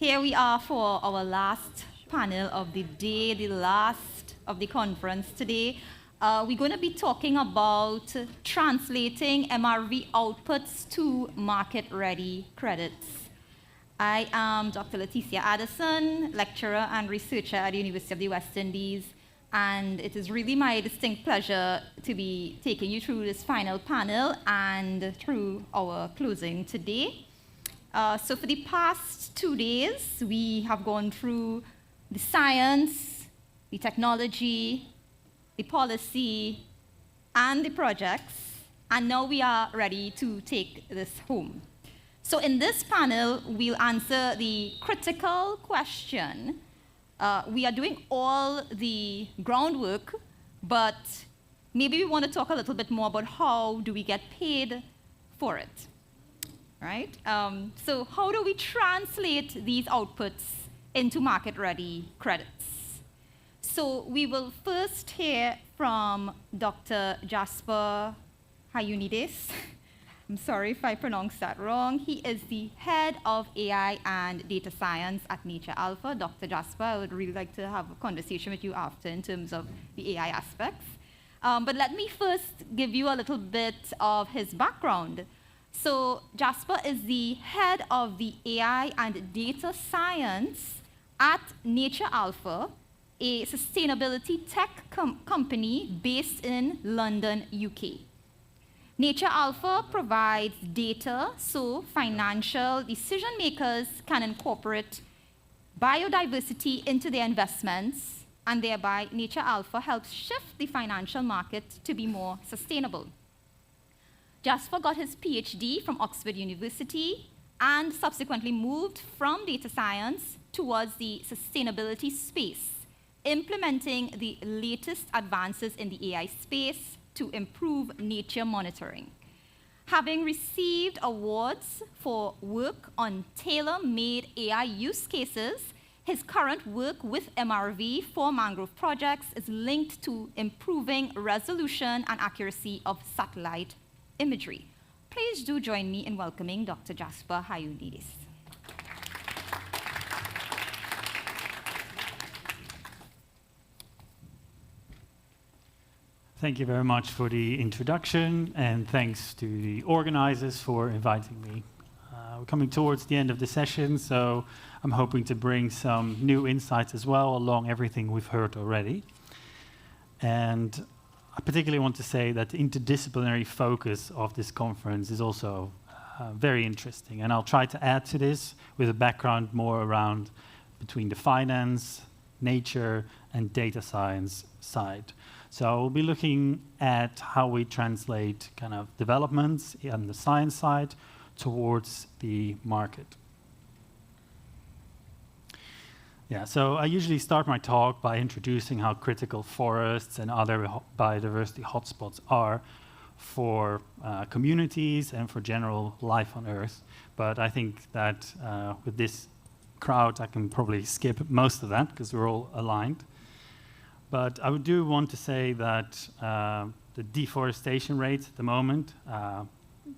Here we are for our last panel of the day, the last of the conference today. We're going to be talking about translating MRV outputs to market-ready credits. I am Dr. Leticia Addison, lecturer and researcher at the University of the West Indies, and it is really my distinct pleasure to be taking you through this final panel and through our closing today. So for the past 2 days, we have gone through the science, the technology, the policy, and the projects, and now we are ready to take this home. So in this panel, we'll answer the critical question. We are doing all the groundwork, but maybe we want to talk a little bit more about how do we get paid for it, right? So how do we translate these outputs into market-ready credits? So we will first hear from Dr. Jasper Hajonides. I'm sorry if I pronounced that wrong. He is the head of AI and data science at Nature Alpha. Dr. Jasper, I would really like to have a conversation with you after in terms of the AI aspects. But let me first give you a little bit of his background. So Jasper is the head of the AI and data science at Nature Alpha, a sustainability tech company based in London, UK. Nature Alpha provides data so financial decision makers can incorporate biodiversity into their investments, and thereby Nature Alpha helps shift the financial market to be more sustainable. Jasper got his PhD from Oxford University and subsequently moved from data science towards the sustainability space, implementing the latest advances in the AI space to improve nature monitoring. Having received awards for work on tailor-made AI use cases, his current work with MRV for mangrove projects is linked to improving resolution and accuracy of satellite imagery. Please do join me in welcoming Dr. Jasper Hajonides. Thank you very much for the introduction, and thanks to the organizers for inviting me. We're coming towards the end of the session, so I'm hoping to bring some new insights as well along everything we've heard already. And I particularly want to say that the interdisciplinary focus of this conference is also very interesting, and I'll try to add to this with a background more around between the finance, nature, and data science side. So we'll be looking at how we translate kind of developments on the science side towards the market. Yeah, so I usually start my talk by introducing how critical forests and other biodiversity hotspots are for communities and for general life on Earth. But I think that with this crowd, I can probably skip most of that because we're all aligned. But I do want to say that the deforestation rate at the moment,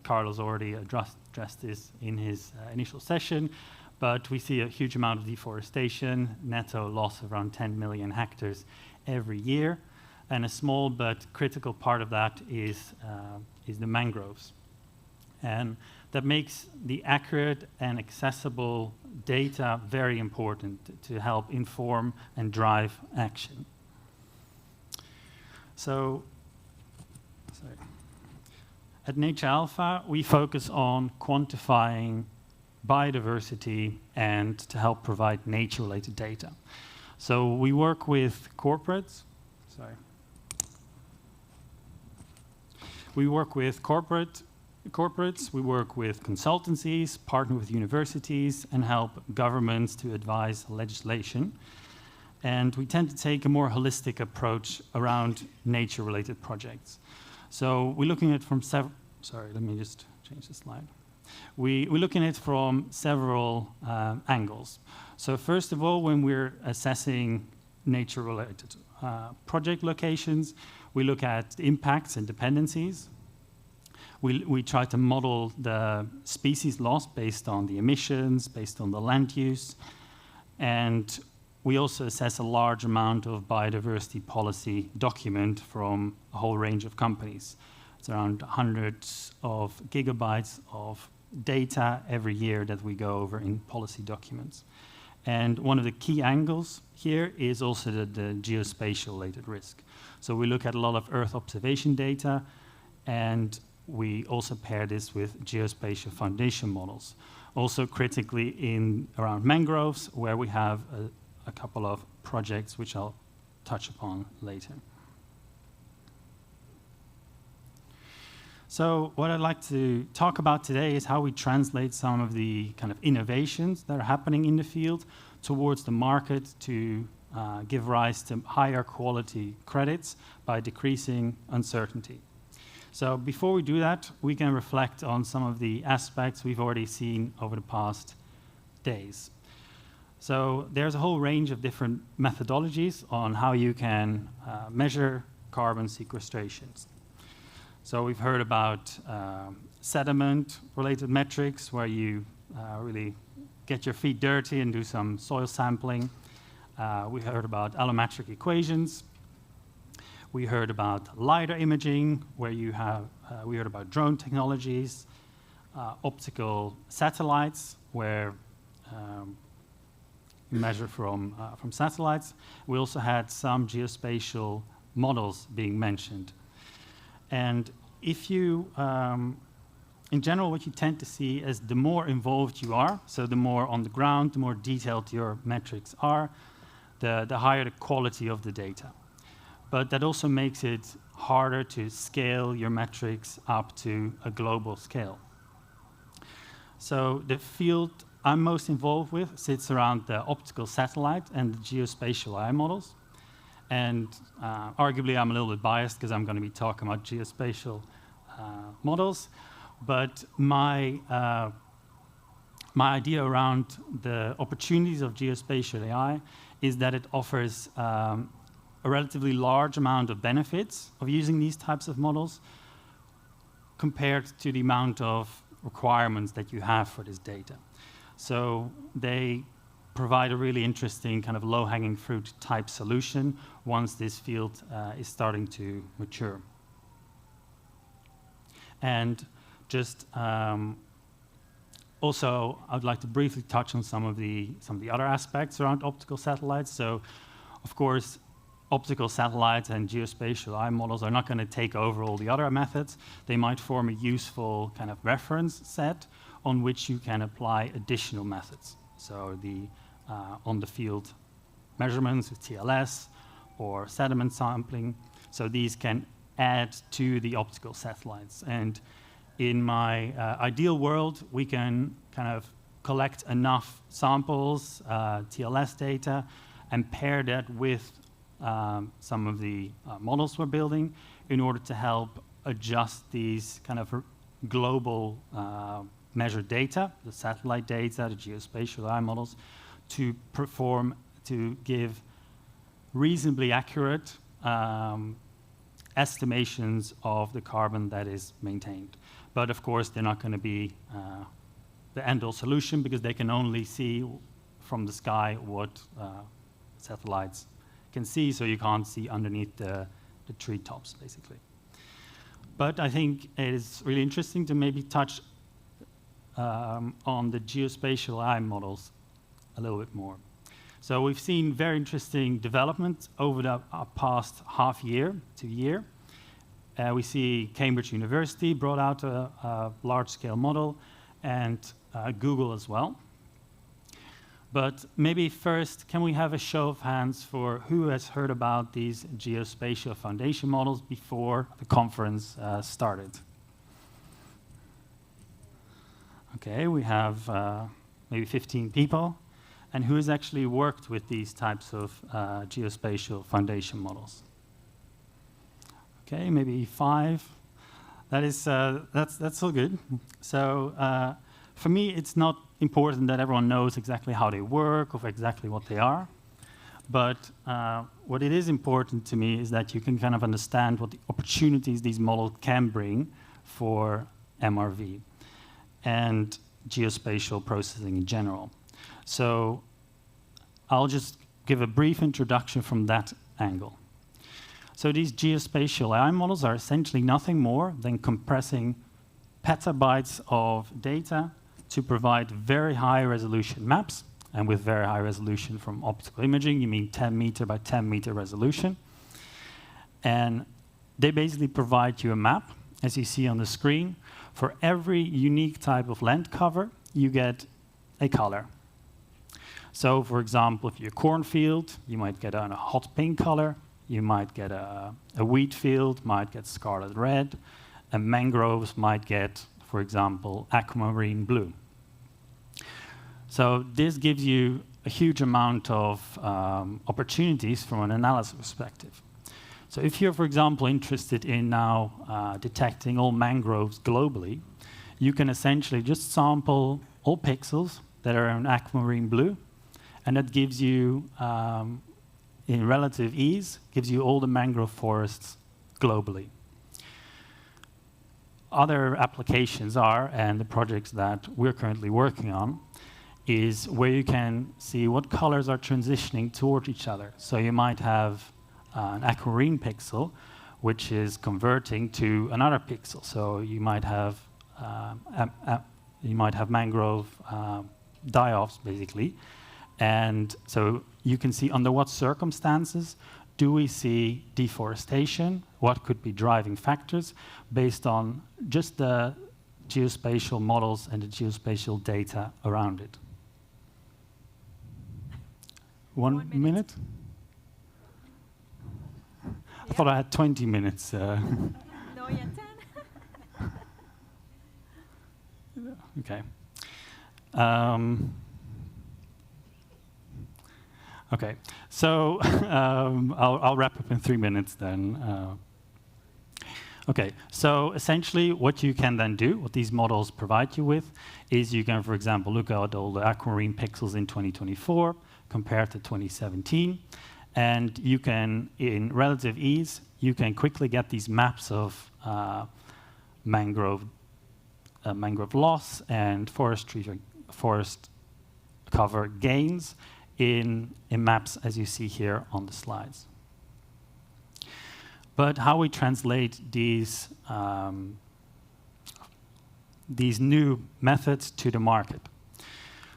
Carlos already addressed this in his initial session, but we see a huge amount of deforestation, netto loss of around 10 million hectares every year, and a small but critical part of that is the mangroves. And that makes the accurate and accessible data very important to help inform and drive action. So, at Nature Alpha, we focus on quantifying biodiversity and to help provide nature-related data. So we work with corporates. We work with corporates, we work with consultancies, partner with universities, and help governments to advise legislation. And we tend to take a more holistic approach around nature-related projects. So we're looking at it from several, let me just change the slide. We're looking at it from several angles. So first of all, when we're assessing nature-related project locations, we look at impacts and dependencies. We try to model the species loss based on the emissions, based on the land use, and we also assess a large amount of biodiversity policy document from a whole range of companies. It's around hundreds of gigabytes of data every year that we go over in policy documents. And one of the key angles here is also the geospatial-related risk. So we look at a lot of Earth observation data, and we also pair this with geospatial foundation models. Also critically in around mangroves, where we have a couple of projects which I'll touch upon later. So what I'd like to talk about today is how we translate some of the kind of innovations that are happening in the field towards the market to give rise to higher quality credits by decreasing uncertainty. So before we do that, we can reflect on some of the aspects we've already seen over the past days. So there's a whole range of different methodologies on how you can measure carbon sequestrations. So we've heard about sediment-related metrics, where you really get your feet dirty and do some soil sampling. We heard about allometric equations. We heard about LiDAR imaging, where you have, we heard about drone technologies, optical satellites, where you measure from satellites. We also had some geospatial models being mentioned. And if you, in general, what you tend to see is the more involved you are, so the more on the ground, the more detailed your metrics are, the higher the quality of the data. But that also makes it harder to scale your metrics up to a global scale. So the field I'm most involved with sits around the optical satellite and the geospatial AI models. And arguably, I'm a little bit biased because I'm going to be talking about geospatial models. But my idea around the opportunities of geospatial AI is that it offers a relatively large amount of benefits of using these types of models compared to the amount of requirements that you have for this data. So they provide a really interesting kind of low-hanging fruit type solution once this field is starting to mature. And just also, I'd like to briefly touch on some of the other aspects around optical satellites. So, of course, optical satellites and geospatial AI models are not going to take over all the other methods. They might form a useful kind of reference set on which you can apply additional methods. So the on-the-field measurements with TLS or sediment sampling. So these can add to the optical satellites. And in my ideal world, we can kind of collect enough samples, TLS data, and pair that with some of the models we're building in order to help adjust these kind of global measured data, the satellite data, the geospatial AI models, to give reasonably accurate estimations of the carbon that is maintained. But of course, they're not going to be the end-all solution because they can only see from the sky what satellites can see, so you can't see underneath the treetops, basically. But I think it is really interesting to maybe touch on the geospatial AI models a little bit more. So we've seen very interesting development over the past half year to year. We see Cambridge University brought out a large-scale model, and Google as well. But maybe first, can we have a show of hands for who has heard about these geospatial foundation models before the conference started? Okay, we have maybe 15 people. And who has actually worked with these types of geospatial foundation models? Okay, maybe 5. That's all good. So for me, it's not important that everyone knows exactly how they work or exactly what they are. But what it is important to me is that you can kind of understand what the opportunities these models can bring for MRV and geospatial processing in general. So I'll just give a brief introduction from that angle. So these geospatial AI models are essentially nothing more than compressing petabytes of data to provide very high resolution maps. And with very high resolution from optical imaging, you mean 10 meter by 10 meter resolution. And they basically provide you a map, as you see on the screen. For every unique type of land cover, you get a color. So, for example, if you're a cornfield, you might get a hot pink color. You might get a wheat field, might get scarlet red. And mangroves might get, for example, aquamarine blue. So this gives you a huge amount of opportunities from an analysis perspective. So if you're, for example, interested in now detecting all mangroves globally, you can essentially just sample all pixels that are in aquamarine blue, and that gives you, in relative ease, gives you all the mangrove forests globally. Other applications are, and the projects that we're currently working on, is where you can see what colors are transitioning toward each other. So you might have an aquamarine pixel, which is converting to another pixel. So you might have mangrove die-offs, basically. And so you can see under what circumstances do we see deforestation, what could be driving factors, based on just the geospatial models and the geospatial data around it. One minute? I thought I had 20 minutes. No, you had 10. Okay. Okay, so I'll wrap up in 3 minutes then. Okay, so essentially what you can then do, what these models provide you with, is you can, for example, look at all the aquamarine pixels in 2024 compared to 2017, and you can, in relative ease, you can quickly get these maps of mangrove loss and forest cover gains in maps as you see here on the slides. But how we translate these new methods to the market.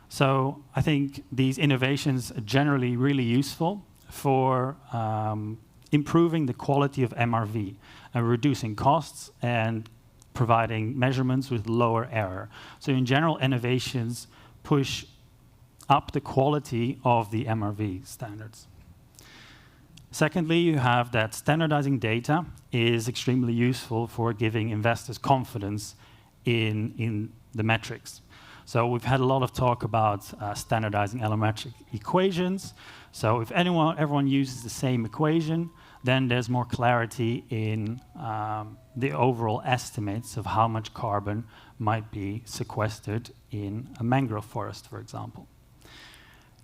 So I think these innovations are generally really useful for improving the quality of MRV and reducing costs and providing measurements with lower error. So in general, innovations push up the quality of the MRV standards. Secondly, you have that standardizing data is extremely useful for giving investors confidence in the metrics. So we've had a lot of talk about standardizing allometric equations. So if everyone uses the same equation, then there's more clarity in the overall estimates of how much carbon might be sequestered in a mangrove forest, for example.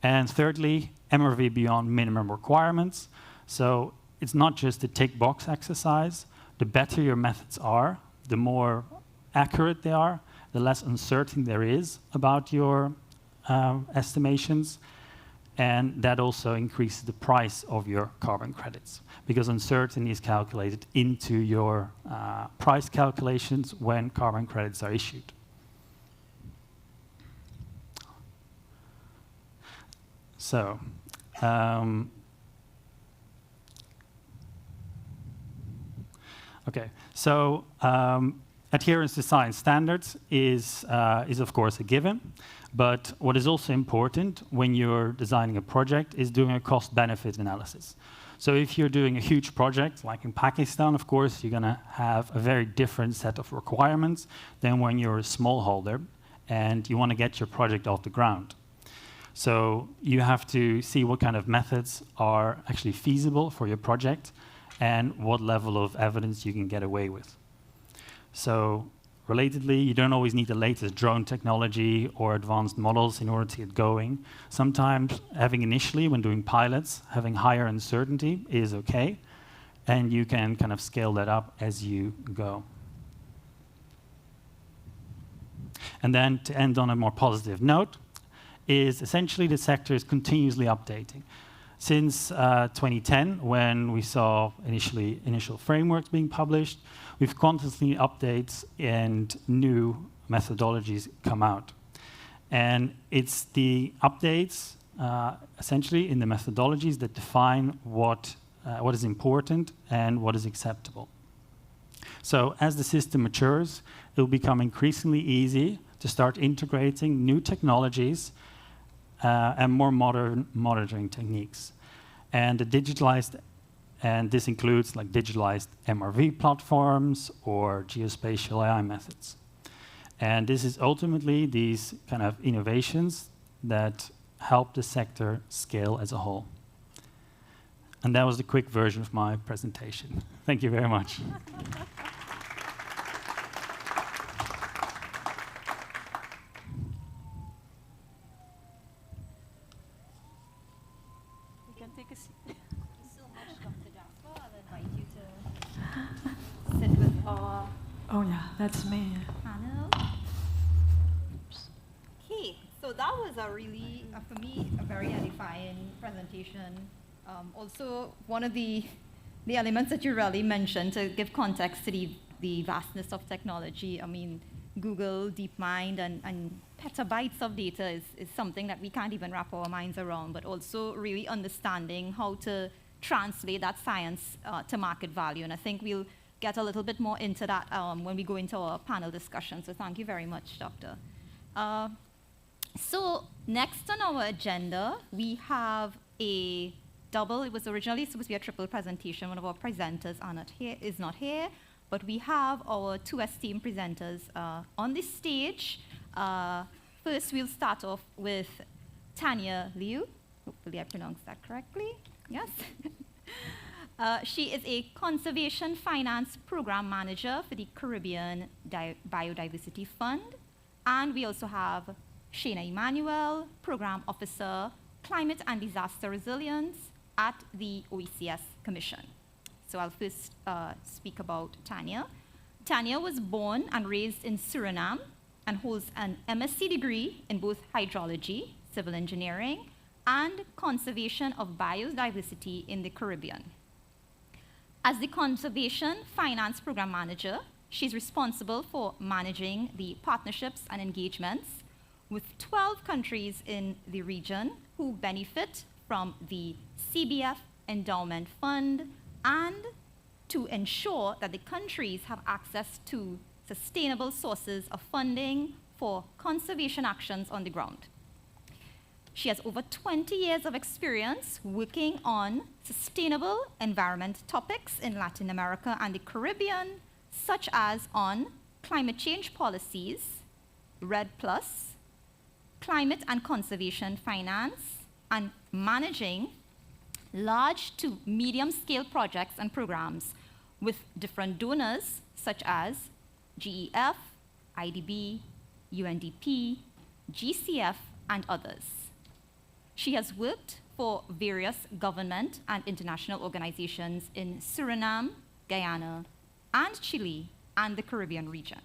And thirdly, MRV beyond minimum requirements. So it's not just a tick box exercise. The better your methods are, the more accurate they are, the less uncertain there is about your estimations. And that also increases the price of your carbon credits, because uncertainty is calculated into your price calculations when carbon credits are issued. So, okay. So adherence to science standards is of course a given, but what is also important when you're designing a project is doing a cost-benefit analysis. So if you're doing a huge project, like in Pakistan, of course, you're going to have a very different set of requirements than when you're a smallholder and you want to get your project off the ground. So you have to see what kind of methods are actually feasible for your project and what level of evidence you can get away with. So relatedly, you don't always need the latest drone technology or advanced models in order to get going. Sometimes having initially, when doing pilots, having higher uncertainty is okay, and you can kind of scale that up as you go. And then to end on a more positive note, is essentially the sector is continuously updating. Since 2010, when we saw initial frameworks being published, we've constantly updates and new methodologies come out. And it's the updates, essentially, in the methodologies that define what is important and what is acceptable. So as the system matures, it will become increasingly easy to start integrating new technologies and more modern monitoring techniques. And this includes like digitalized MRV platforms or geospatial AI methods. And this is ultimately these kind of innovations that help the sector scale as a whole. And that was the quick version of my presentation. Thank you very much. You can take a seat. Thank you so much, Dr. Jasper. I'll invite you to sit with our Oh yeah, that's me. panel. Okay, so that was a really, for me, a very edifying presentation. Also, one of the elements that you really mentioned to give context to the vastness of technology. I mean, Google, DeepMind, and petabytes of data is something that we can't even wrap our minds around, but also really understanding how to translate that science to market value. And I think we'll get a little bit more into that when we go into our panel discussion. So thank you very much, Doctor. So next on our agenda, we have a double. It was originally supposed to be a triple presentation. One of our presenters is not here, but we have our two esteemed presenters on the stage. First, we'll start off with Tanja Lieuw. Hopefully I pronounced that correctly. Yes. She is a Conservation Finance Program Manager for the Caribbean Biodiversity Fund. And we also have Shanna Emmanuel, Program Officer, Climate and Disaster Resilience at the OECS Commission. So I'll first speak about Tanja. Tanja was born and raised in Suriname and holds an MSc degree in both hydrology, civil engineering, and conservation of biodiversity in the Caribbean. As the Conservation Finance Program Manager, she's responsible for managing the partnerships and engagements with 12 countries in the region who benefit from the CBF Endowment Fund, and to ensure that the countries have access to sustainable sources of funding for conservation actions on the ground. She has over 20 years of experience working on sustainable environment topics in Latin America and the Caribbean, such as on climate change policies, REDD+, climate and conservation finance, and managing large to medium-scale projects and programs with different donors, such as GEF, IDB, UNDP, GCF, and others. She has worked for various government and international organizations in Suriname, Guyana, and Chile, and the Caribbean region.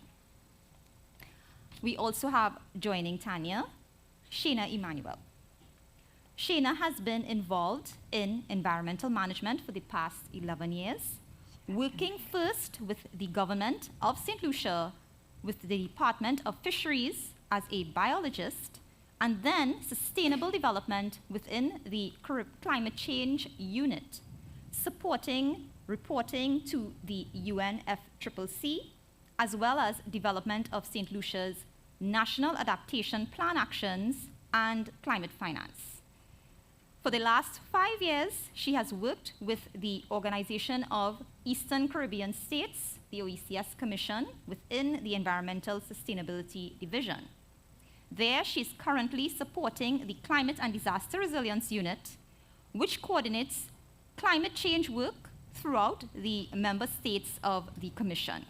We also have, joining Tanja, Shanna Emmanuel. Shanna has been involved in environmental management for the past 11 years, working first with the government of St. Lucia, with the Department of Fisheries as a biologist, and then sustainable development within the climate change unit, supporting reporting to the UNFCCC, as well as development of St. Lucia's National Adaptation Plan actions and climate finance. For the last 5 years, she has worked with the Organization of Eastern Caribbean States, the OECS Commission, within the Environmental Sustainability Division. There, she's currently supporting the Climate and Disaster Resilience Unit, which coordinates climate change work throughout the member states of the Commission.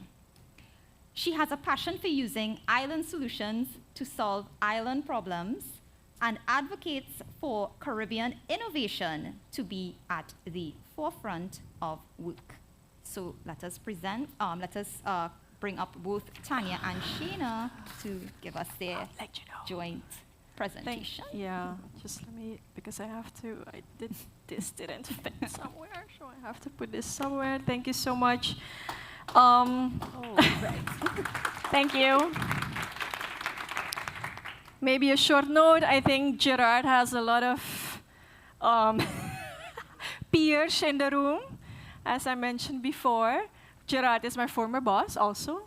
She has a passion for using island solutions to solve island problems and advocates for Caribbean innovation to be at the forefront of work. So let us bring up both Tanja and Shanna to give us their joint presentation. Just let me, because this didn't fit somewhere, so I have to put this somewhere. Thank you so much. Thank you. Maybe a short note. I think Gerard has a lot of peers in the room. As I mentioned before, Gerard is my former boss also.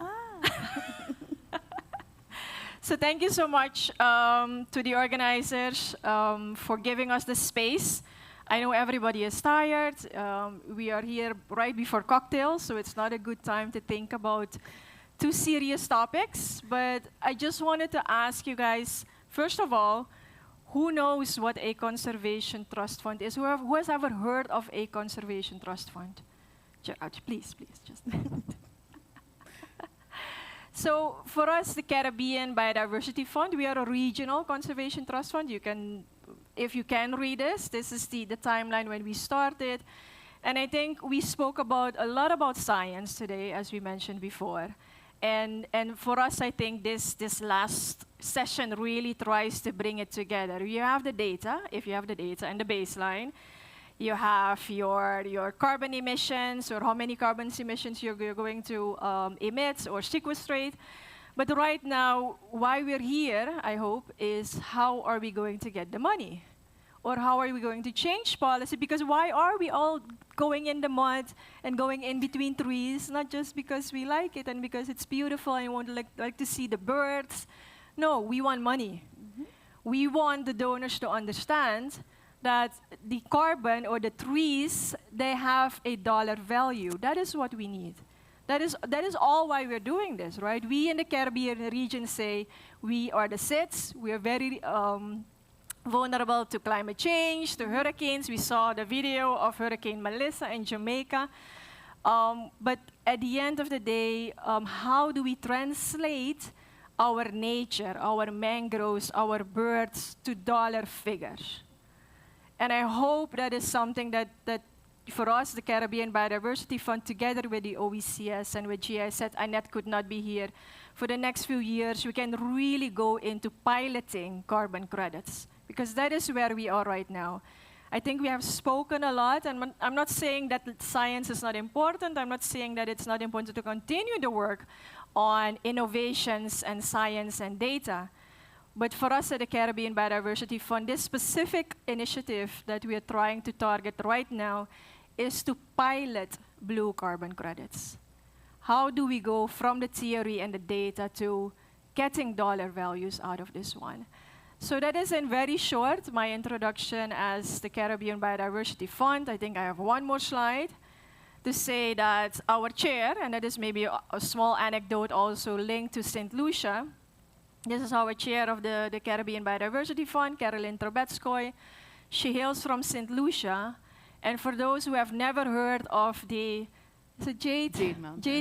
So thank you so much to the organizers for giving us the space. I know everybody is tired. We are here right before cocktails, so it's not a good time to think about too serious topics. But I just wanted to ask you guys, first of all, who knows what a conservation trust fund is? Who has ever heard of a conservation trust fund? Gerard, please, just. So for us, the Caribbean Biodiversity Fund, we are a regional conservation trust fund. If you can read this is the timeline when we started. And I think we spoke a lot about science today, as we mentioned before. And for us, I think this last session really tries to bring it together. You have the data, if you have the data, and the baseline. You have your carbon emissions, or how many carbon emissions you're going to emit or sequestrate. But right now, why we're here, I hope, is how are we going to get the money? Or how are we going to change policy? Because why are we all going in the mud and going in between trees? Not just because we like it and because it's beautiful and we want to like to see the birds. No, we want money. We want the donors to understand that the carbon or the trees, they have a dollar value. That is what we need. That is all why we're doing this, right? We in the Caribbean region say we are the SIDS. We are very vulnerable to climate change, to hurricanes. We saw the video of Hurricane Melissa in Jamaica. But at the end of the day, how do we translate our nature, our mangroves, our birds to dollar figures? And I hope that is something that for us, the Caribbean Biodiversity Fund, together with the OECS and with GIZ, Annette could not be here, for the next few years, we can really go into piloting carbon credits, because that is where we are right now. I think we have spoken a lot, and I'm not saying that science is not important. I'm not saying that it's not important to continue the work on innovations and science and data. But for us at the Caribbean Biodiversity Fund, this specific initiative that we are trying to target right now is to pilot blue carbon credits. How do we go from the theory and the data to getting dollar values out of this one? So that is in very short my introduction as the Caribbean Biodiversity Fund. I think I have one more slide to say that our chair, and that is maybe a small anecdote also linked to St. Lucia. This is our chair of the Caribbean Biodiversity Fund, Carolyn Trubetskoy. She hails from St. Lucia. And for those who have never heard of the Jade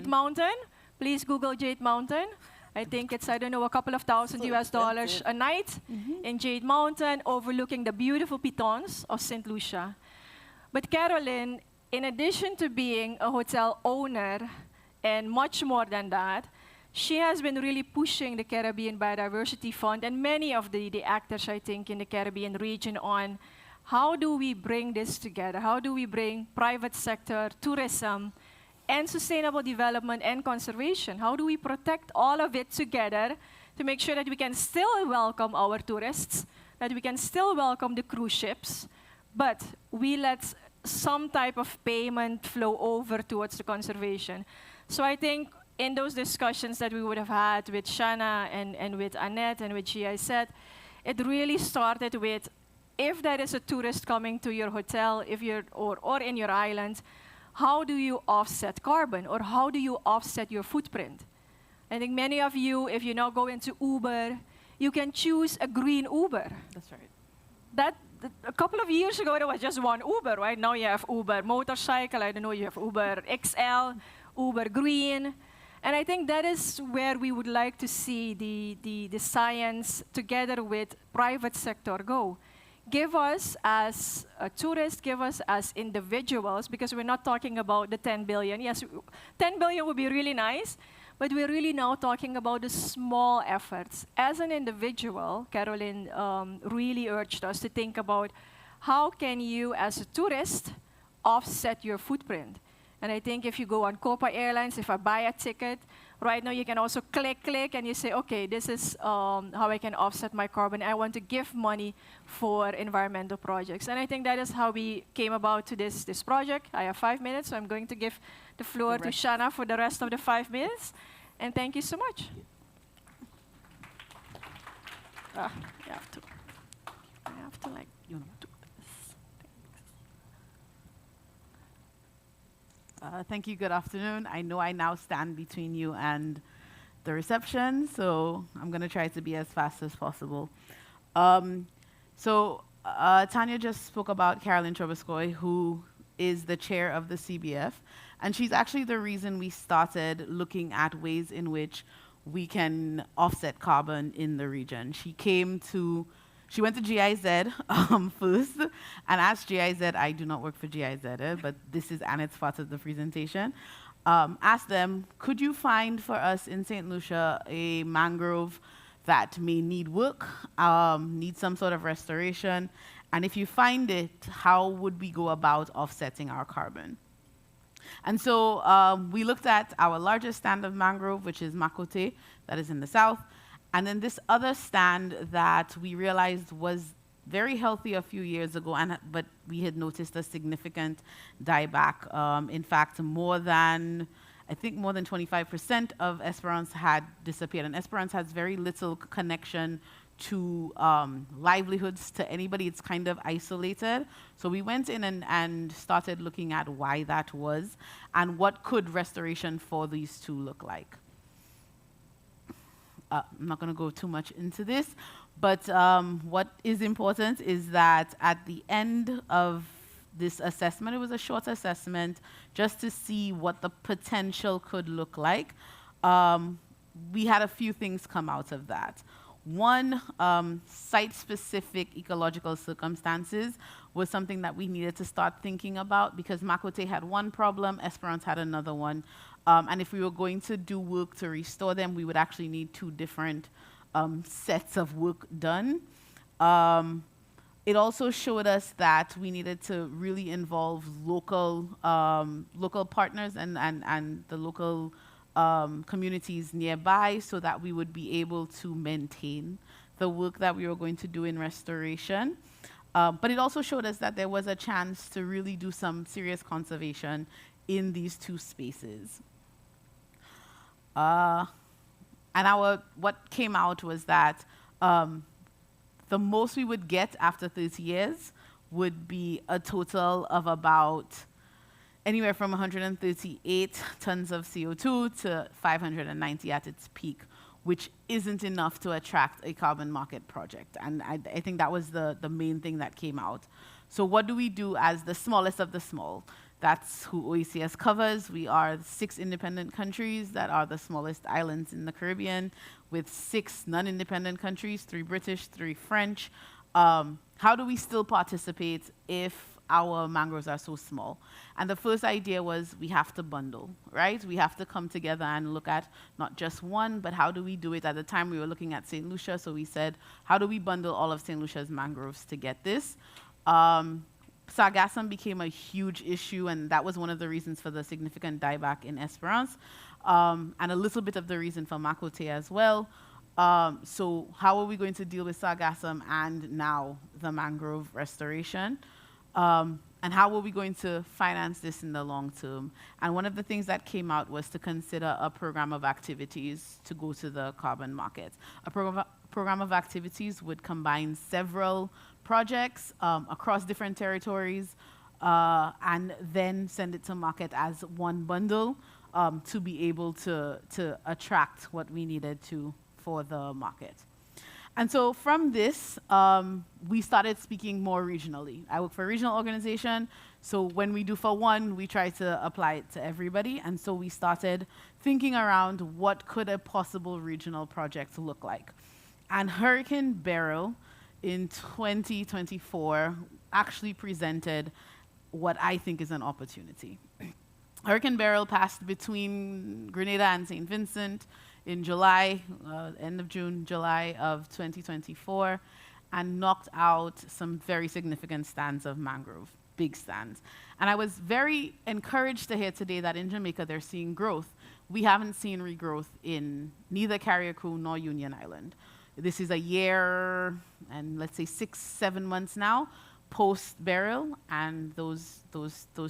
Mountain, please Google Jade Mountain. I think it's, I don't know, a couple of thousand US dollars a night in Jade Mountain, overlooking the beautiful pitons of St. Lucia. But Carolyn, in addition to being a hotel owner and much more than that, she has been really pushing the Caribbean Biodiversity Fund and many of the actors, I think, in the Caribbean region on how do we bring this together? How do we bring private sector, tourism, and sustainable development and conservation? How do we protect all of it together to make sure that we can still welcome our tourists, that we can still welcome the cruise ships, but we let some type of payment flow over towards the conservation? So I think in those discussions that we would have had with Shanna and with Annette and with GIZ, it really started with, if there is a tourist coming to your hotel, or in your island, how do you offset carbon, or how do you offset your footprint? I think many of you, if you now go into Uber, you can choose a green Uber. That's right. A couple of years ago, there was just one Uber, right? Now you have Uber motorcycle, I don't know, you have Uber XL, Uber green. And I think that is where we would like to see the science together with private sector go. Give us as a tourist, give us as individuals, because we're not talking about the 10 billion. Yes, 10 billion would be really nice, but we're really now talking about the small efforts. As an individual, Caroline really urged us to think about how can you, as a tourist, offset your footprint. And I think if you go on Copa Airlines, if I buy a ticket, right now you can also click, and you say, okay, this is how I can offset my carbon. I want to give money for environmental projects. And I think that is how we came about to this project. I have 5 minutes, so I'm going to give the floor to Shanna for the rest of the 5 minutes. And thank you so much. I have to like, do this. Thank you, good afternoon. I know I now stand between you and the reception, so I'm going to try to be as fast as possible. Tanya just spoke about Carolyn Trubiscoy, who is the chair of the CBF, and she's actually the reason we started looking at ways in which we can offset carbon in the region. She went to GIZ first, and asked GIZ, I do not work for GIZ, but this is, and it's part of the presentation, asked them, could you find for us in St. Lucia a mangrove that may need work, need some sort of restoration, and if you find it, how would we go about offsetting our carbon? And so we looked at our largest stand of mangrove, which is Makote, that is in the south, and then this other stand that we realized was very healthy a few years ago, but we had noticed a significant dieback. In fact, more than 25% of Esperance had disappeared. And Esperance has very little connection to livelihoods to anybody. It's kind of isolated. So we went in and started looking at why that was and what could restoration for these two look like. I'm not going to go too much into this, but what is important is that at the end of this assessment, it was a short assessment just to see what the potential could look like. We had a few things come out of that. One, site-specific ecological circumstances was something that we needed to start thinking about because Makote had one problem, Esperance had another one. And if we were going to do work to restore them, we would actually need two different sets of work done. It also showed us that we needed to really involve local partners and the local communities nearby so that we would be able to maintain the work that we were going to do in restoration. But it also showed us that there was a chance to really do some serious conservation in these two spaces. And what came out was that the most we would get after 30 years would be a total of about anywhere from 138 tons of CO2 to 590 at its peak, which isn't enough to attract a carbon market project. And I think that was the main thing that came out. So what do we do as the smallest of the small? That's who OECS covers. We are 6 independent countries that are the smallest islands in the Caribbean, with 6 non-independent countries, 3 British, 3 French. How do we still participate if our mangroves are so small? And the first idea was we have to bundle, right? We have to come together and look at not just one, but how do we do it? At the time, we were looking at St. Lucia, so we said, how do we bundle all of St. Lucia's mangroves to get this? Sargassum became a huge issue, and that was one of the reasons for the significant dieback in Esperance, and a little bit of the reason for Makote as well. So how are we going to deal with sargassum and now the mangrove restoration? And how are we going to finance this in the long term? And one of the things that came out was to consider a program of activities to go to the carbon market. A program of activities would combine several projects across different territories and then send it to market as one bundle to be able to attract what we needed to for the market. And so from this, we started speaking more regionally. I work for a regional organization, so when we do for one, we try to apply it to everybody. And so we started thinking around what could a possible regional project look like. And Hurricane Beryl in 2024 actually presented what I think is an opportunity. Hurricane Beryl passed between Grenada and St. Vincent in July, end of June, July of 2024, and knocked out some very significant stands of mangrove, big stands. And I was very encouraged to hear today that in Jamaica they're seeing growth. We haven't seen regrowth in neither Carriacou nor Union Island. This is a year and let's say 6-7 months now post-burial, and those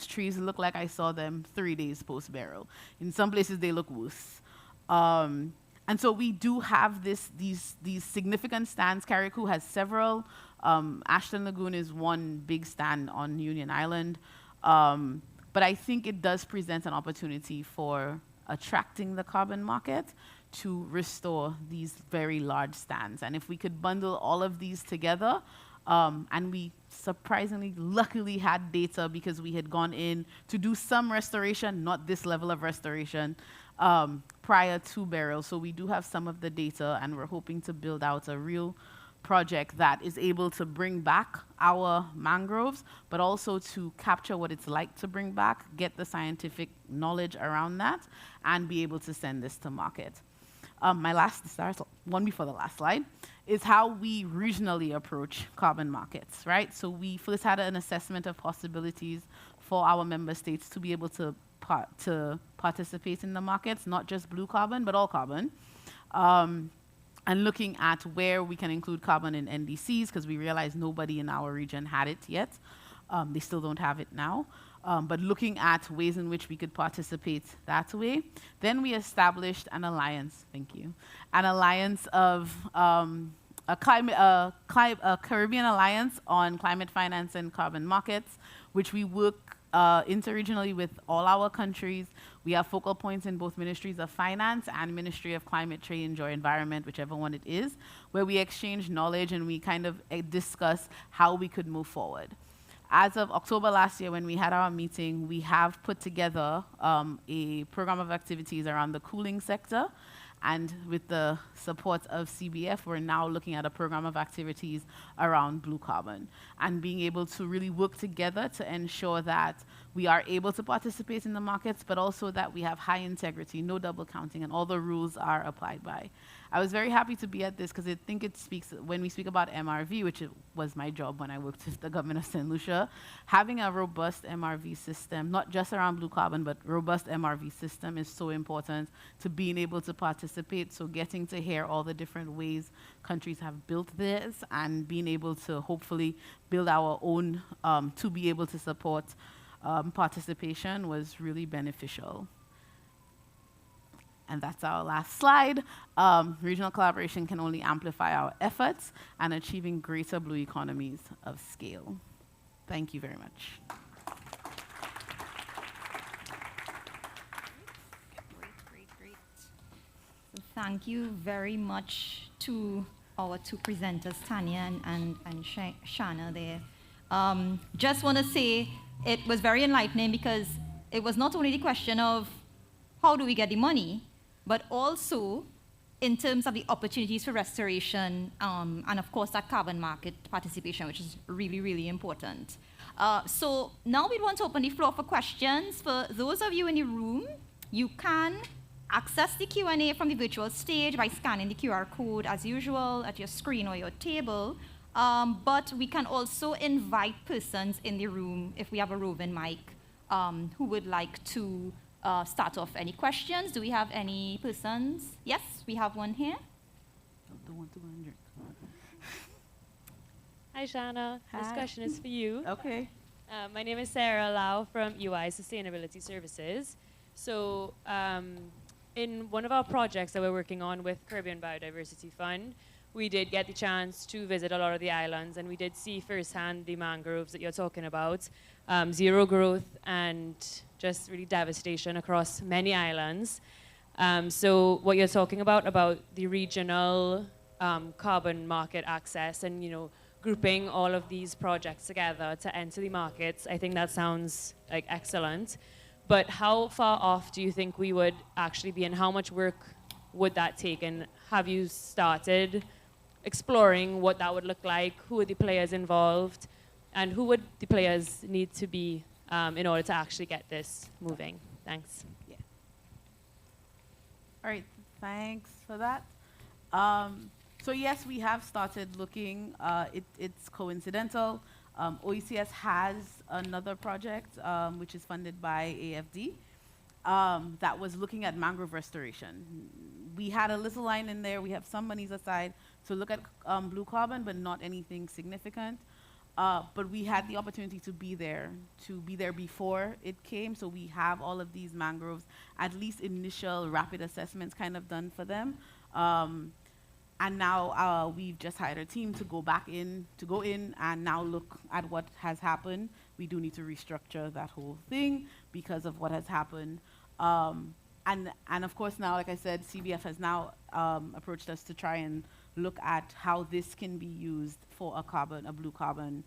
trees look like I saw them 3 days post-burial. In some places they look worse. And so we do have these significant stands. Carriacou has several. Ashton Lagoon is one big stand on Union Island. But I think it does present an opportunity for attracting the carbon market to restore these very large stands. And if we could bundle all of these together, and we surprisingly, luckily had data because we had gone in to do some restoration, not this level of restoration, prior to burial. So we do have some of the data, and we're hoping to build out a real project that is able to bring back our mangroves, but also to capture what it's like to bring back, get the scientific knowledge around that, and be able to send this to market. My last slide, one before the last slide, is how we regionally approach carbon markets, right? So we first had an assessment of possibilities for our member states to be able to participate in the markets, not just blue carbon, but all carbon. And looking at where we can include carbon in NDCs, because we realized nobody in our region had it yet. They still don't have it now. But looking at ways in which we could participate that way. Then we established an alliance, thank you, an alliance of a Caribbean alliance on climate finance and carbon markets, which we work interregionally with all our countries. We have focal points in both Ministries of Finance and Ministry of Climate Change or Environment, whichever one it is, where we exchange knowledge and we kind of discuss how we could move forward. As of October last year, when we had our meeting, we have put together a program of activities around the cooling sector. And with the support of CBF, we're now looking at a program of activities around blue carbon and being able to really work together to ensure that we are able to participate in the markets, but also that we have high integrity, no double counting, and all the rules are applied by. I was very happy to be at this because I think it speaks, when we speak about MRV, which was my job when I worked with the government of St. Lucia, having a robust MRV system, not just around blue carbon, but robust MRV system is so important to being able to participate. So getting to hear all the different ways countries have built this and being able to hopefully build our own to be able to support participation was really beneficial. And that's our last slide. Regional collaboration can only amplify our efforts and achieving greater blue economies of scale. Thank you very much. Great. So thank you very much to our two presenters, Tanja and Shanna there. Just want to say it was very enlightening because it was not only the question of how do we get the money, but also in terms of the opportunities for restoration, and of course that carbon market participation, which is really, really important. So now we want to open the floor for questions. For those of you in the room, you can access the Q&A from the virtual stage by scanning the QR code as usual at your screen or your table. But we can also invite persons in the room, if we have a roving mic, who would like to start off any questions. Do we have any persons? Yes, we have one here. Hi, Shanna. Hi. This question is for you. Okay. My name is Sarah Lieuw from UI Sustainability Services. So in one of our projects that we're working on with Caribbean Biodiversity Fund, we did get the chance to visit a lot of the islands, and we did see firsthand the mangroves that you're talking about, zero growth and just really devastation across many islands. So what you're talking about the regional carbon market access and, you know, grouping all of these projects together to enter the markets, I think that sounds like excellent. But how far off do you think we would actually be, and how much work would that take? And have you started exploring what that would look like? Who are the players involved? And who would the players need to be in order to actually get this moving? Thanks. Yeah. All right, thanks for that. So yes, we have started looking. It's coincidental. OECS has another project which is funded by AFD that was looking at mangrove restoration. We had a little line in there. We have some monies aside to look at blue carbon, but not anything significant. But we had the opportunity to be there before it came. So we have all of these mangroves, at least initial rapid assessments kind of done for them. And now we've just hired a team to go in and now look at what has happened. We do need to restructure that whole thing because of what has happened. And of course now, like I said, CBF has now approached us to try and look at how this can be used for a blue carbon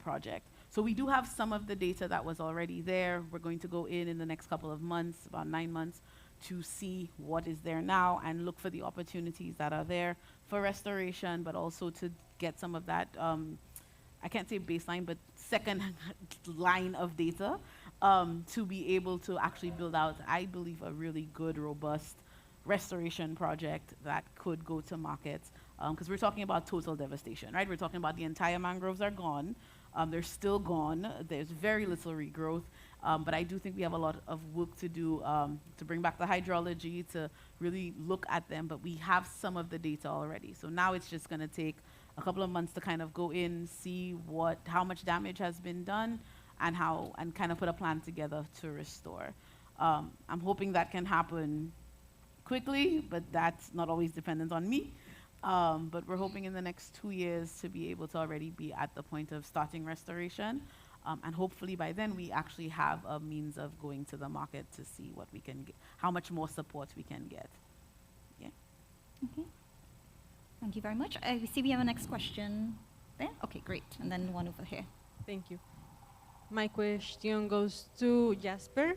project. So we do have some of the data that was already there. We're going to go in the next couple of months, about 9 months, to see what is there now and look for the opportunities that are there for restoration, but also to get some of that, I can't say baseline, but second line of data to be able to actually build out, I believe, a really good, robust restoration project that could go to markets. Because we're talking about total devastation, right? We're talking about the entire mangroves are gone. They're still gone. There's very little regrowth. But I do think we have a lot of work to do to bring back the hydrology, to really look at them. But we have some of the data already. So now it's just going to take a couple of months to kind of go in, see how much damage has been done, and kind of put a plan together to restore. I'm hoping that can happen quickly, but that's not always dependent on me. But we're hoping in the next 2 years to be able to already be at the point of starting restoration. And hopefully by then we actually have a means of going to the market to see what we can get, how much more support we can get. Yeah. Okay. Thank you very much. I see we have a next question there. Okay, great. And then one over here. Thank you. My question goes to Jasper.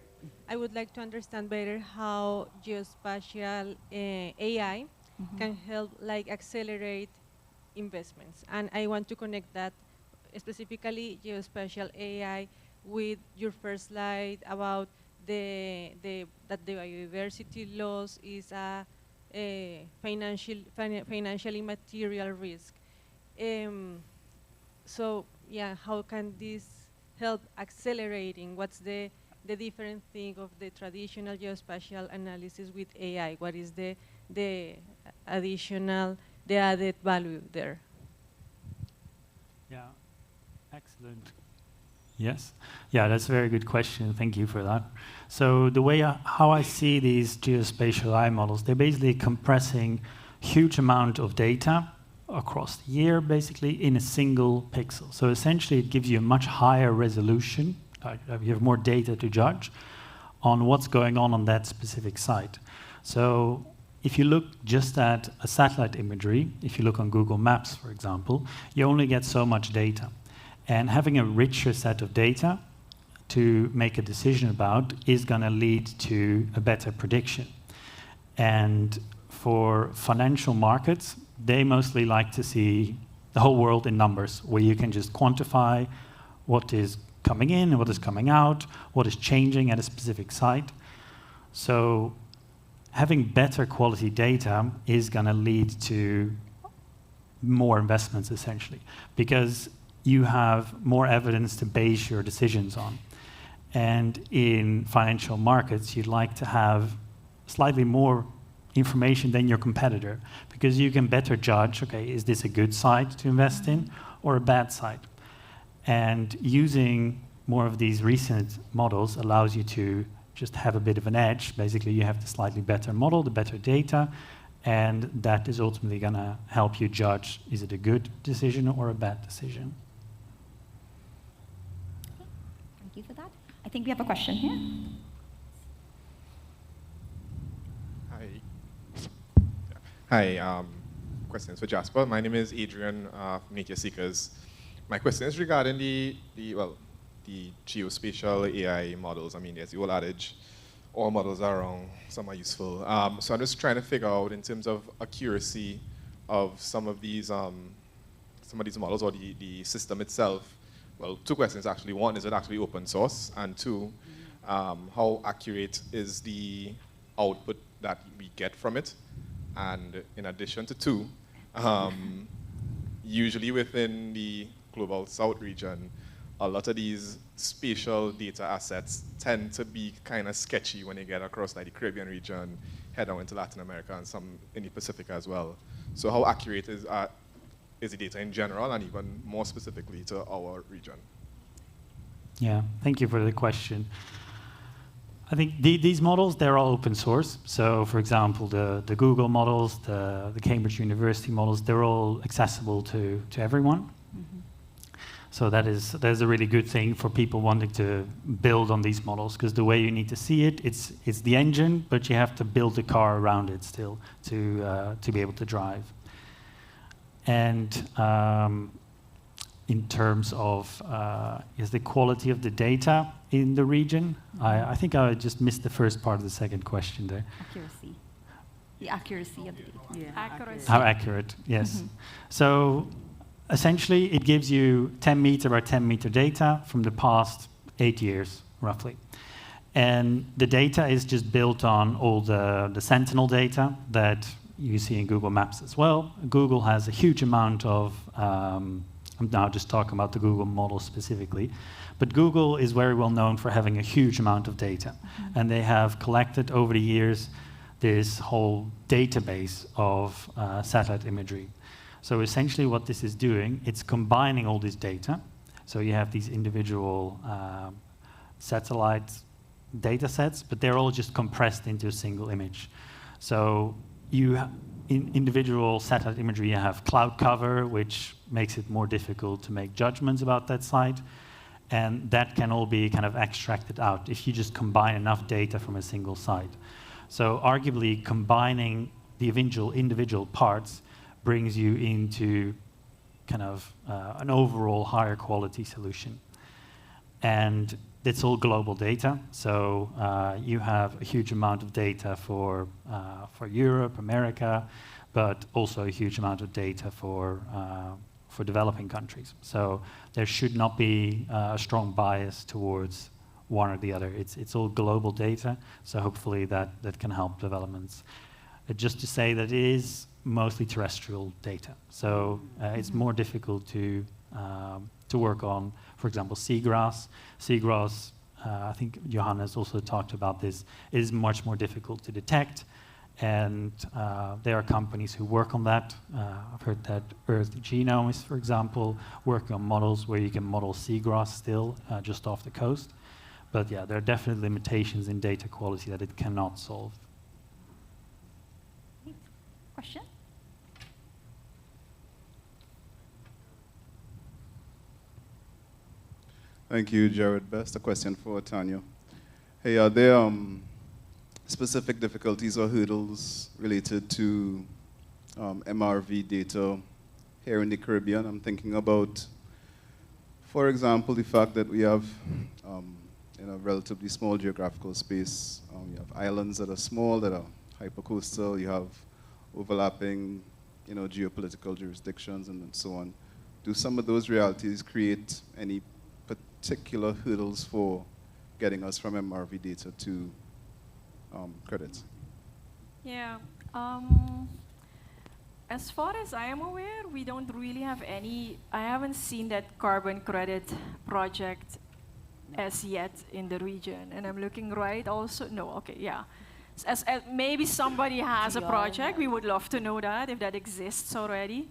I would like to understand better how geospatial AI can help accelerate investments. And I want to connect that specifically geospatial AI with your first slide about that the biodiversity loss is a financially material risk. So yeah, how can this help accelerating? What's the different thing of the traditional geospatial analysis with AI? What is the added value there? Yeah, excellent. Yes, yeah, that's a very good question. Thank you for that. So the way how I see these geospatial AI models, they're basically compressing huge amount of data across the year, basically in a single pixel. So essentially, it gives you a much higher resolution. You have more data to judge on what's going on that specific site. So if you look just at a satellite imagery, if you look on Google Maps, for example, you only get so much data. And having a richer set of data to make a decision about is going to lead to a better prediction. And for financial markets, they mostly like to see the whole world in numbers, where you can just quantify what is coming in and what is coming out, what is changing at a specific site. So having better quality data is going to lead to more investments, essentially, because you have more evidence to base your decisions on. And in financial markets, you'd like to have slightly more information than your competitor, because you can better judge, okay, is this a good site to invest in or a bad site? And using more of these recent models allows you to just have a bit of an edge. Basically, you have the slightly better model, the better data, and that is ultimately going to help you judge, is it a good decision or a bad decision? Thank you for that. I think we have a question here. Hi, questions for Jasper. My name is Adrian from Nature Seekers. My question is regarding the geospatial AI models. I mean, there's the old adage, all models are wrong, some are useful. So I'm just trying to figure out, in terms of accuracy of some of these models or the system itself. Well, two questions actually. One, is it actually open source? And two, how accurate is the output that we get from it? And in addition to two, usually within the Global South region, a lot of these spatial data assets tend to be kind of sketchy when they get across like the Caribbean region, head on into Latin America and some in the Pacific as well. So how accurate is the data in general and even more specifically to our region? Yeah, thank you for the question. I think these models, they're all open source. So for example, the Google models, the Cambridge University models, they're all accessible to everyone. So that's a really good thing for people wanting to build on these models, because the way you need to see it, it's the engine, but you have to build the car around it still to be able to drive. And in terms of is the quality of the data in the region, I think I just missed the first part of the second question there. Accuracy. The accuracy of the data. Yeah, Accuracy. How accurate, yes. So essentially, it gives you 10 meter by 10 meter data from the past 8 years, roughly. And the data is just built on all the Sentinel data that you see in Google Maps as well. Google has a huge amount of, I'm now just talking about the Google model specifically, but Google is very well known for having a huge amount of data. And they have collected over the years this whole database of satellite imagery. So essentially what this is doing, it's combining all this data. So you have these individual satellite data sets, but they're all just compressed into a single image. So in individual satellite imagery, you have cloud cover, which makes it more difficult to make judgments about that site. And that can all be kind of extracted out if you just combine enough data from a single site. So arguably combining the individual parts brings you into kind of an overall higher quality solution. And it's all global data, so you have a huge amount of data for Europe, America, but also a huge amount of data for developing countries. So there should not be a strong bias towards one or the other. It's all global data, so hopefully that can help developments. Just to say that it is mostly terrestrial data. So it's more difficult to work on, for example, seagrass. Seagrass, I think Johannes also talked about this, is much more difficult to detect. And there are companies who work on that. I've heard that Earth Genome is, for example, working on models where you can model seagrass still just off the coast. But yeah, there are definitely limitations in data quality that it cannot solve. Question? Thank you, Jared. Best a question for Tanja. Hey, are there specific difficulties or hurdles related to MRV data here in the Caribbean? I'm thinking about, for example, the fact that we have in a relatively small geographical space, you have islands that are small, that are hypercoastal, you have overlapping, geopolitical jurisdictions and so on. Do some of those realities create any particular hurdles for getting us from MRV data to credits? Yeah. As far as I am aware, we don't really have any. I haven't seen that carbon credit project as yet in the region. And I'm looking right also. No, okay, yeah. As maybe somebody has a project. We would love to know that, if that exists already.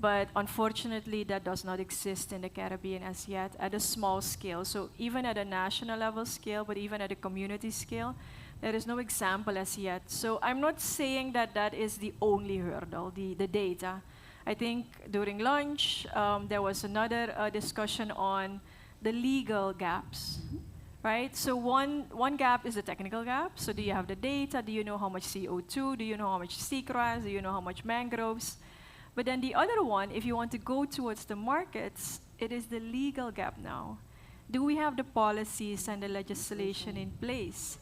But unfortunately, that does not exist in the Caribbean as yet at a small scale. So even at a national level scale, but even at a community scale, there is no example as yet. So I'm not saying that that is the only hurdle, the data. I think during lunch, there was another discussion on the legal gaps, right? So one gap is the technical gap. So do you have the data? Do you know how much CO2? Do you know how much seagrass? Do you know how much mangroves? But then the other one, if you want to go towards the markets, it is the legal gap now. Do we have the policies and the legislation in place?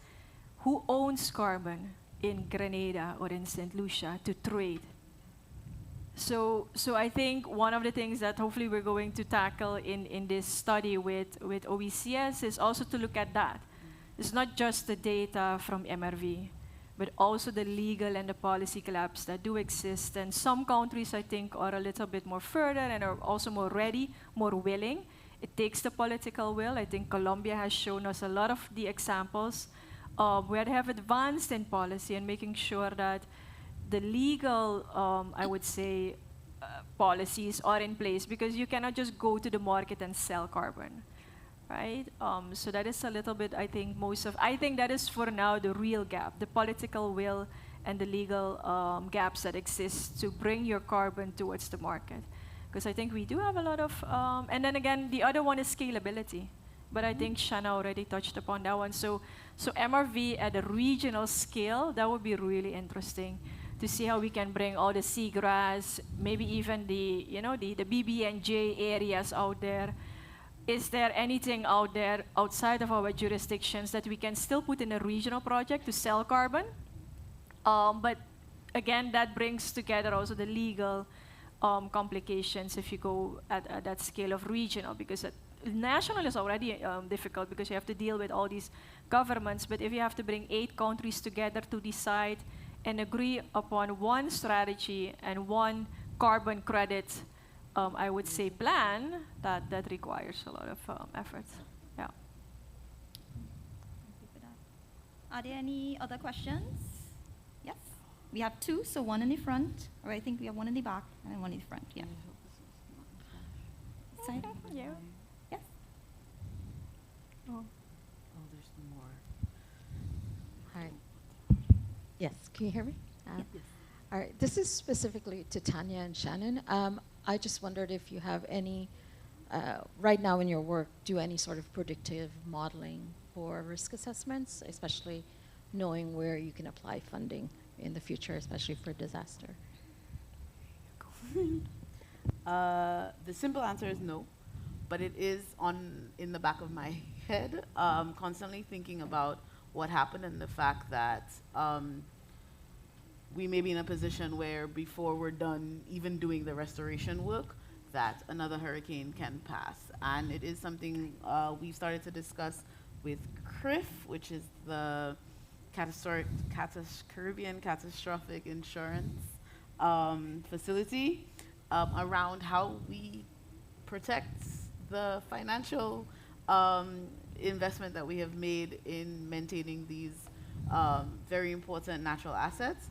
Who owns carbon in Grenada or in St. Lucia to trade? So I think one of the things that hopefully we're going to tackle in this study with OECS is also to look at that. It's not just the data from MRV, but also the legal and the policy gaps that do exist. And some countries, I think, are a little bit more further and are also more ready, more willing. It takes the political will. I think Colombia has shown us a lot of the examples where they have advanced in policy and making sure that the legal, I would say, policies are in place, because you cannot just go to the market and sell carbon, right? So that is a little bit, I think, I think that is for now the real gap, the political will and the legal gaps that exist to bring your carbon towards the market. Because I think we do have a lot of, and then again, the other one is scalability. But I think Shanna already touched upon that one. So MRV at a regional scale, that would be really interesting to see how we can bring all the seagrass, maybe even the, the BB&J areas out there. Is there anything out there outside of our jurisdictions that we can still put in a regional project to sell carbon? But again, that brings together also the legal complications if you go at that scale of regional, because national is already difficult because you have to deal with all these governments. But if you have to bring 8 countries together to decide and agree upon one strategy and one carbon credit, I would say, plan, that requires a lot of effort. Yeah. Are there any other questions? Yes. We have 2, so one in the front, or I think we have one in the back and then one in the front. Yeah. Side? Yeah. Yes. Oh. There's more. Hi. Yes, can you hear me? Yes. All right, this is specifically to Tanja and Shannon. I just wondered if you have any, right now in your work, do any sort of predictive modeling for risk assessments, especially knowing where you can apply funding in the future, especially for disaster? The simple answer is no, but it is in the back of my head, constantly thinking about what happened and the fact that we may be in a position where before we're done even doing the restoration work, that another hurricane can pass. And it is something we've started to discuss with CRIF, which is the Caribbean Catastrophic Insurance Facility, around how we protect the financial investment that we have made in maintaining these very important natural assets.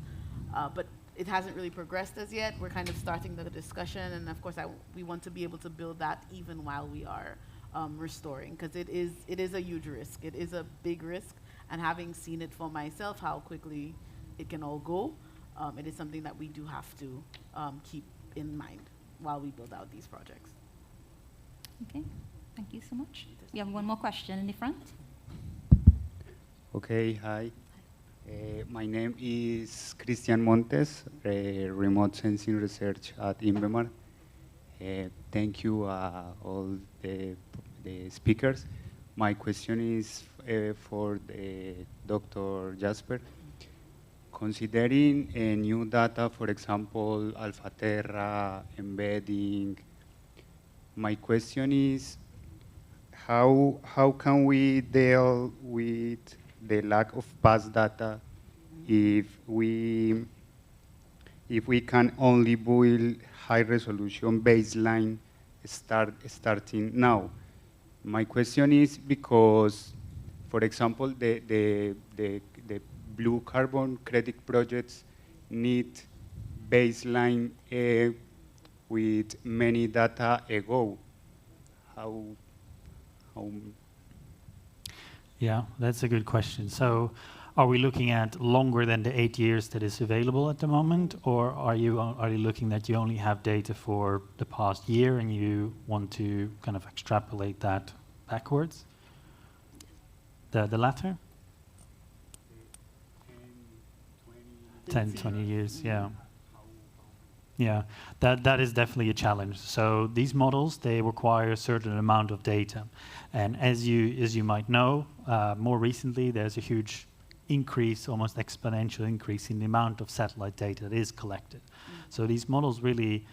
But it hasn't really progressed as yet. We're kind of starting the discussion, and of course we want to be able to build that even while we are restoring, because it is a huge risk. It is a big risk, and having seen it for myself, how quickly it can all go, it is something that we do have to keep in mind while we build out these projects. Okay, thank you so much. We have one more question in the front. Okay, hi. My name is Christian Montes, remote sensing research at INVEMAR. Thank you all the speakers. My question is for Dr. Jasper. Considering new data, for example, Alpha Terra, embedding, my question is how can we deal with the lack of past data if we can only build high resolution baseline starting now? My question is because, for example, the blue carbon credit projects need baseline with many data ago. How Yeah, that's a good question. So are we looking at longer than the 8 years that is available at the moment, or are you looking that you only have data for the past year and you want to kind of extrapolate that backwards? The latter? 10, 20 years, yeah. Yeah, that is definitely a challenge. So these models, they require a certain amount of data. And as you might know, more recently, there's a huge increase, almost exponential increase in the amount of satellite data that is collected. So these models really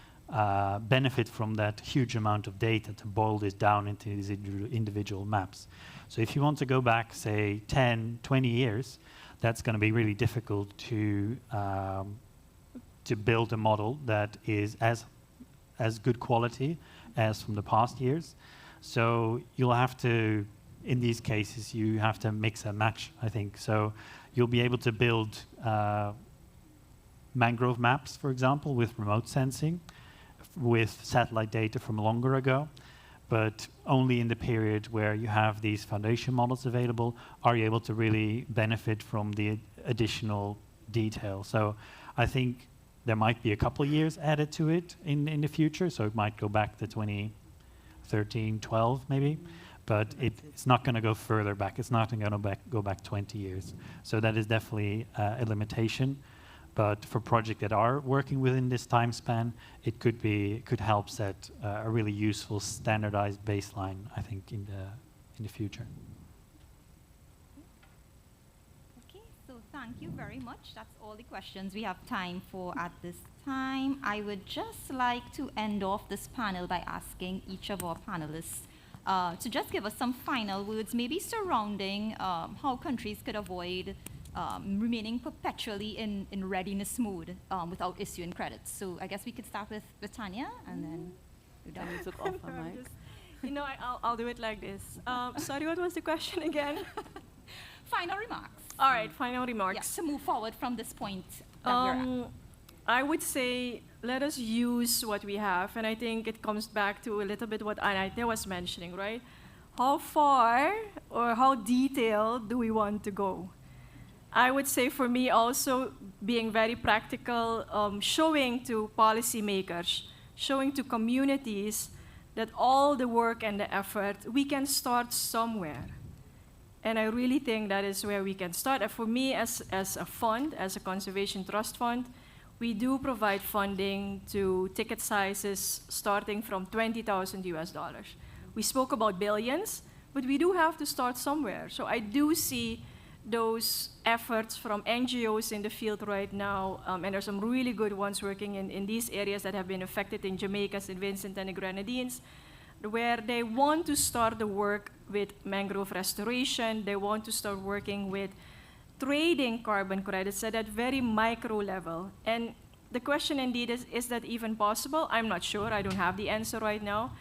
benefit from that huge amount of data to boil this down into these individual maps. So if you want to go back, say, 10, 20 years, that's going to be really difficult to build a model that is as good quality as from the past years. So you'll have to, in these cases, you have to mix and match, I think. So you'll be able to build mangrove maps, for example, with remote sensing, with satellite data from longer ago, but only in the period where you have these foundation models available are you able to really benefit from the additional detail. So I think there might be a couple of years added to it in the future, so it might go back to 2013, 12 maybe, but it's not going to go further back. It's not going to go back 20 years. So that is definitely a limitation. But for projects that are working within this time span, it could help set a really useful standardized baseline, I think, in the future. Okay, so thank you very much. That's all the questions we have time for at this time. I would just like to end off this panel by asking each of our panelists to just give us some final words, maybe surrounding how countries could avoid remaining perpetually in readiness mode without issuing credits. So I guess we could start with Tanja, and then we're done. You took off her mic. You know, I'll do it like this. Sorry, what was the question again? Final remarks. All right, final remarks. Yes, to move forward from this point that we're at. I would say let us use what we have, and I think it comes back to a little bit what Anita was mentioning, right? How far or how detailed do we want to go? I would say for me also being very practical, showing to policymakers, showing to communities that all the work and the effort, we can start somewhere. And I really think that is where we can start. And for me, as a fund, as a conservation trust fund, we do provide funding to ticket sizes starting from $20,000 US. We spoke about billions, but we do have to start somewhere. So I do see those efforts from NGOs in the field right now, and there's some really good ones working in these areas that have been affected in Jamaica, St. Vincent and the Grenadines, where they want to start the work with mangrove restoration. They want to start working with trading carbon credits at that very micro level. And the question indeed is that even possible? I'm not sure. I don't have the answer right now.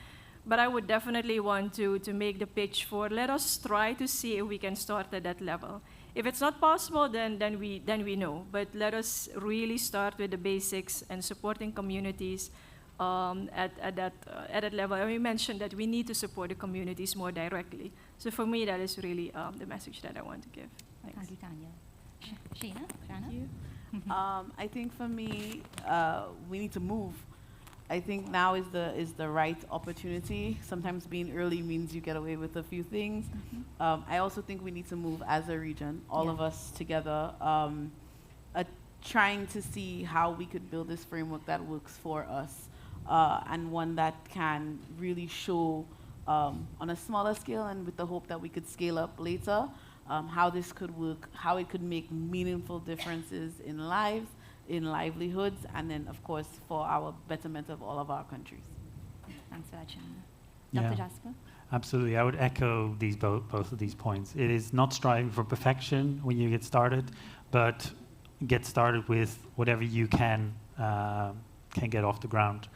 But I would definitely want to make the pitch for let us try to see if we can start at that level. If it's not possible, then we know. But let us really start with the basics and supporting communities at that level. And we mentioned that we need to support the communities more directly. So for me, that is really the message that I want to give. Thanks. Thank you, Tanja. Shanna? Thank you. I think for me, we need to move. I think now is the right opportunity. Sometimes being early means you get away with a few things. I also think we need to move as a region, all of us together, trying to see how we could build this framework that works for us, and one that can really show on a smaller scale and with the hope that we could scale up later, how this could work, how it could make meaningful differences in lives, in livelihoods, and then, of course, for our betterment of all of our countries. Thanks for that, Shanna. Dr. Jasper? Absolutely. I would echo both of these points. It is not striving for perfection when you get started, but get started with whatever you can get off the ground.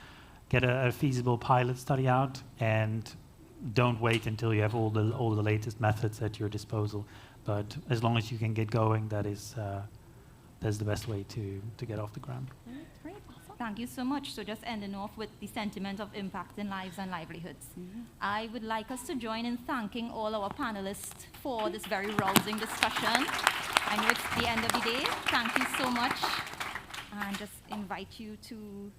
Get a feasible pilot study out, and don't wait until you have all the latest methods at your disposal. But as long as you can get going, that's the best way to get off the ground. Great. Thank you so much. So just ending off with the sentiment of impact in lives and livelihoods. I would like us to join in thanking all our panelists for this very rousing discussion. I know it's the end of the day. Thank you so much. And just invite you to